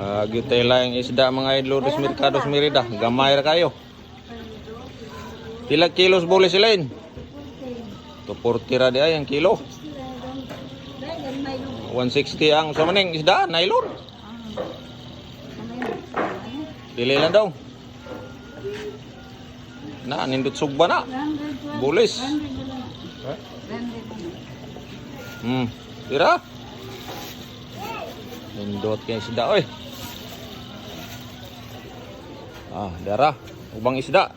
Gitay lang isda mga idol dos merkados merida. Gamay ra kayo. Pila kilos boleh sila yun? 240 ra di ay ang kilo. 160 ang so maning isda nylon. Pili lang daw. Na nindot sugba na. Bulis. Tira. Nindot kay isda oy. Dara. Ubang isda.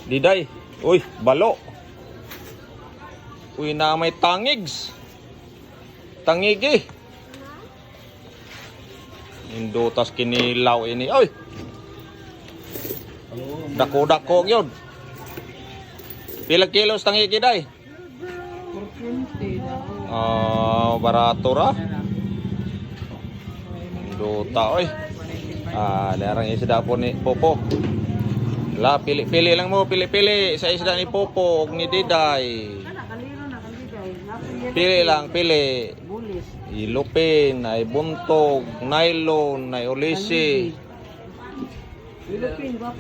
Diday. Uy, balo. Uy, na may tangigs. Tangigi. Nindotas kinilaw ini. Oy. Dako-dako yun. Pila kilos tangigi day? 420. Barato ra. Ninduta oy. Larang isda po ni Popo. La, pili lang mo, pili sa isda ni Popo ug ni Diday. Pili lang, pili. Ilupin, ay buntog, nylon, ay ulisi.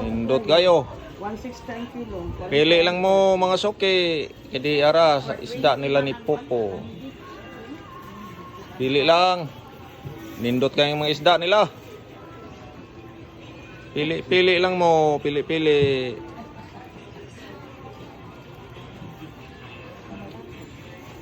Indot kayo. 160 ang kilo. Pili lang mo mga suki. Kedi ara sa isda nila ni Popo. Pili lang. Nindot kayong mga isda nila. Pili lang mo, pili.